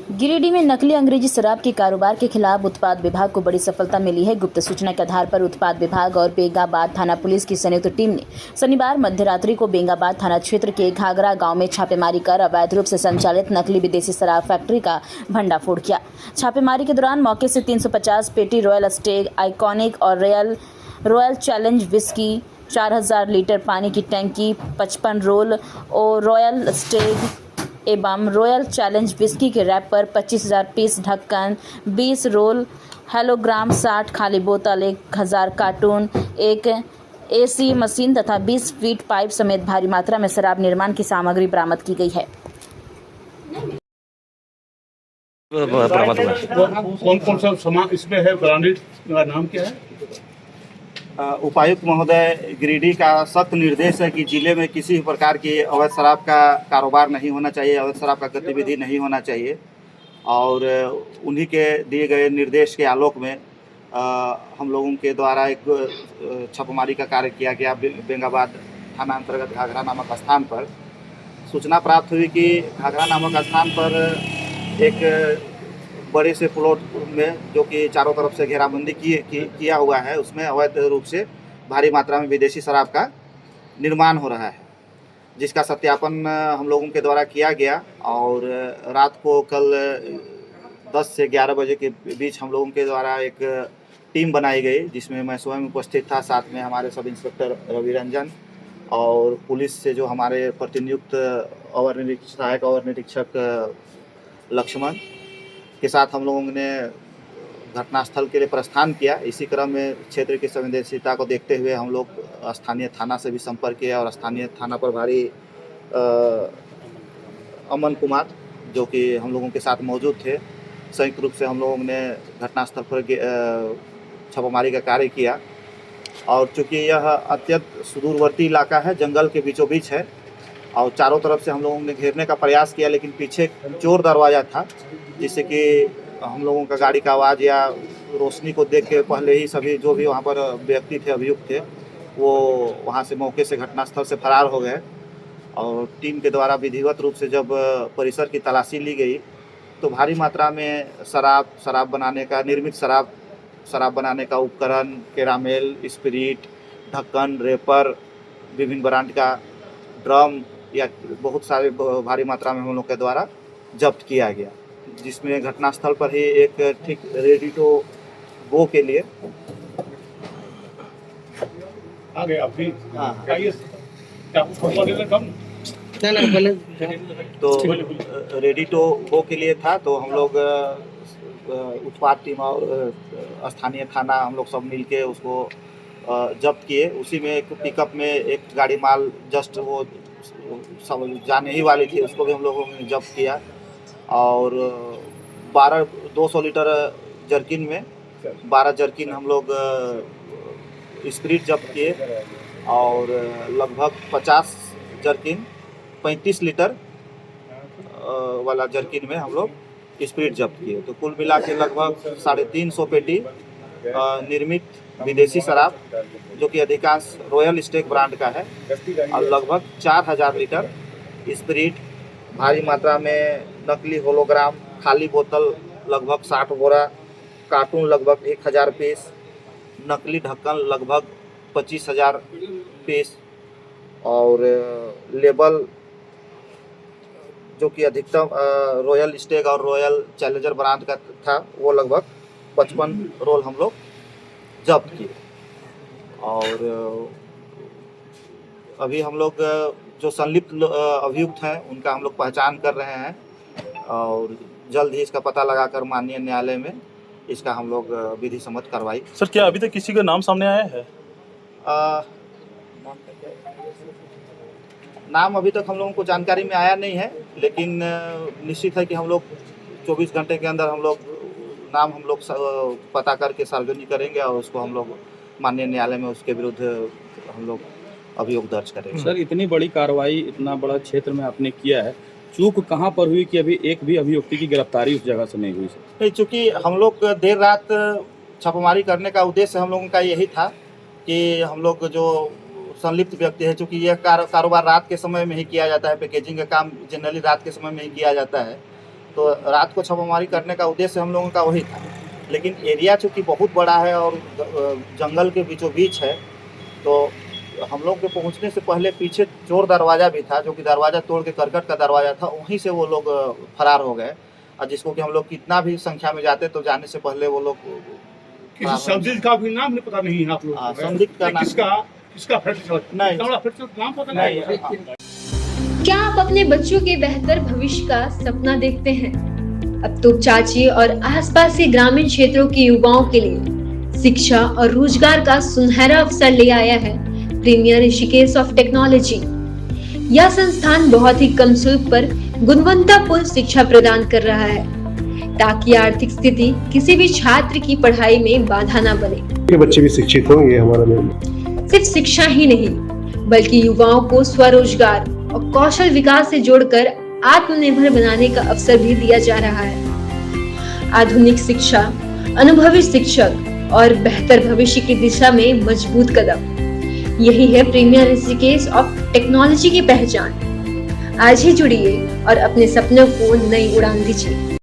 गिरिडीह में नकली अंग्रेजी शराब के कारोबार के खिलाफ उत्पाद विभाग को बड़ी सफलता मिली है। गुप्त सूचना के आधार पर उत्पाद विभाग और बेंगाबाद थाना पुलिस की संयुक्त टीम ने शनिवार मध्यरात्रि को बेंगाबाद थाना क्षेत्र के घाघरा गांव में छापेमारी कर अवैध रूप से संचालित नकली विदेशी शराब फैक्ट्री का भंडाफोड़ किया। छापेमारी के दौरान मौके से 350 पेटी रॉयल स्टेग, आइकॉनिक और रॉयल चैलेंज विस्की, 4000 लीटर पानी की टंकी, 55 रोल और रॉयल स्टेग एवं रॉयल चैलेंज विस्की के रैप पर 25,000 पीस ढक्कन, 20 रोल हेलोग्राम, 60 खाली बोतल, 1000 कार्टून, एक एसी मशीन तथा 20 फीट पाइप समेत भारी मात्रा में शराब निर्माण की सामग्री बरामद की गई है। कौन कौन सा सामान इसमें है? ब्रांडेड का नाम क्या है? उपायुक्त महोदय, गिरिडीह का सख्त निर्देश है कि जिले में किसी भी प्रकार की अवैध शराब का कारोबार नहीं होना चाहिए, अवैध शराब का गतिविधि नहीं होना चाहिए। और उन्हीं के दिए गए निर्देश के आलोक में हम लोगों के द्वारा एक छापेमारी का कार्य किया गया। बेंगाबाद थाना अंतर्गत घाघरा नामक स्थान पर सूचना प्राप्त हुई कि घाघरा नामक स्थान पर एक बड़े से प्लॉट में, जो कि चारों तरफ से घेराबंदी किया हुआ है, उसमें अवैध रूप से भारी मात्रा में विदेशी शराब का निर्माण हो रहा है, जिसका सत्यापन हम लोगों के द्वारा किया गया। और रात को कल 10 से 11 बजे के बीच हम लोगों के द्वारा एक टीम बनाई गई, जिसमें मैं स्वयं उपस्थित था, साथ में हमारे सब इंस्पेक्टर रवि रंजन और पुलिस से जो हमारे प्रतिनियुक्त सहायक अवर निरीक्षक लक्ष्मण के साथ हम लोगों ने घटनास्थल के लिए प्रस्थान किया। इसी क्रम में क्षेत्र की संवेदनशीलता को देखते हुए हम लोग स्थानीय थाना से भी संपर्क किया और स्थानीय थाना प्रभारी अमन कुमार, जो कि हम लोगों के साथ मौजूद थे, संयुक्त रूप से हम लोगों ने घटनास्थल पर छापेमारी का कार्य किया। और चूँकि यह अत्यंत सुदूरवर्ती इलाका है, जंगल के बीचों बीच है, और चारों तरफ से हम लोगों ने घेरने का प्रयास किया, लेकिन पीछे चोर दरवाज़ा था, जिससे कि हम लोगों का गाड़ी का आवाज़ या रोशनी को देख के पहले ही सभी जो भी वहाँ पर व्यक्ति थे, अभियुक्त थे, वो वहाँ से मौके से घटनास्थल से फरार हो गए। और टीम के द्वारा विधिवत रूप से जब परिसर की तलाशी ली गई तो भारी मात्रा में शराब बनाने का, निर्मित शराब बनाने का उपकरण, कैरामेल, स्पिरिट, ढक्कन, रेपर, विभिन्न ब्रांड का ड्रम या बहुत सारे भारी मात्रा में हम लोग के द्वारा जब्त किया गया, जिसमें घटनास्थल पर ही एक ठीक रेडी टू गो के लिए आगे अभी तो रेडी टू गो के लिए था। तो हम लोग उत्पाद टीम और स्थानीय थाना हम लोग सब मिलके उसको जब्त किए। उसी में एक पिकअप में एक गाड़ी माल जस्ट वो सब जाने ही वाली थी, उसको भी हम लोगों ने जब्त किया। और 200 लीटर जर्किन में 12 जर्किन हम लोग स्पिरिट जब्त किए, और लगभग 50 जर्किन 35 लीटर वाला जर्किन में हम लोग स्पिरिट जब्त किए। तो कुल मिला के लगभग 350 पेटी निर्मित विदेशी शराब, जो कि अधिकांश रॉयल स्टेग ब्रांड का है, और लगभग 4000 लीटर स्पिरिट, भारी मात्रा में नकली होलोग्राम, खाली बोतल लगभग 60 बोरा, कार्टून लगभग 1000 पीस, नकली ढक्कन लगभग 25,000 पीस, और लेबल जो कि अधिकतम रॉयल स्टेग और रॉयल चैलेंजर ब्रांड का था, वो लगभग 55 रोल हम लोग जब्त किए। और अभी हम लोग जो संलिप्त अभियुक्त हैं उनका हम लोग पहचान कर रहे हैं, और जल्द ही इसका पता लगाकर माननीय न्यायालय में इसका हम लोग विधि सम्मत कार्रवाई। सर, क्या अभी तक किसी का नाम सामने आया है? नाम अभी तक हम लोगों को जानकारी में आया नहीं है, लेकिन निश्चित है कि हम लोग 24 घंटे के अंदर हम लोग नाम पता करके सार्वजनिक करेंगे, और उसको हम लोग माननीय न्यायालय में उसके विरुद्ध हम लोग अभियोग दर्ज करेंगे। सर, इतनी बड़ी कार्रवाई इतना बड़ा क्षेत्र में आपने किया है, चूक कहाँ पर हुई कि अभी एक भी अभियुक्ति की गिरफ्तारी उस जगह से नहीं हुई? सर नहीं, चूँकि हम लोग देर रात छापेमारी करने का उद्देश्य हम लोगों का यही था कि हम लोग जो संलिप्त व्यक्ति है, चूँकि यह कारोबार रात के समय में ही किया जाता है, पैकेजिंग का काम जनरली रात के समय में ही किया जाता है, तो रात को छापामारी करने का उद्देश्य हम लोगों का वही था। लेकिन एरिया चूँकि बहुत बड़ा है और जंगल के बीचों बीच है, तो हम लोग के पहुंचने से पहले पीछे चोर दरवाज़ा भी था, जो कि दरवाज़ा तोड़ के करकट का दरवाज़ा था, वहीं से वो लोग फरार हो गए। और जिसको कि हम लोग कितना भी संख्या में जाते तो जाने से पहले वो लोग किसी संदिग्ध का भी नाम नहीं पता नहीं है आप लोगों हाँ, को? संदिग्ध का नाम किसका फैक्ट्री नहीं। इतना बड़ा फैक्ट्री नाम पता नहीं नहीं? हाँ। क्या आप अपने बच्चों के बेहतर भविष्य का सपना देखते हैं? अब तो चाची और आसपास के ग्रामीण क्षेत्रों के युवाओं के लिए शिक्षा और रोजगार का सुनहरा अवसर ले आया है प्रीमियर ऋषिकेश ऑफ टेक्नोलॉजी। यह संस्थान बहुत ही कम शुल्क पर गुणवत्तापूर्ण शिक्षा प्रदान कर रहा है, ताकि आर्थिक स्थिति किसी भी छात्र की पढ़ाई में बाधा न बने। के बच्चे भी शिक्षित हों, ये हमारा निर्णय। सिर्फ शिक्षा ही नहीं, बल्कि युवाओं को स्वरोजगार और कौशल विकास से जोड़कर आत्मनिर्भर बनाने का अवसर भी दिया जा रहा है। आधुनिक शिक्षा, अनुभवी शिक्षक और बेहतर भविष्य की दिशा में मजबूत कदम, यही है प्रीमियर ऋषिकेश ऑफ टेक्नोलॉजी की पहचान। आज ही जुड़िए और अपने सपनों को नई उड़ान दीजिए।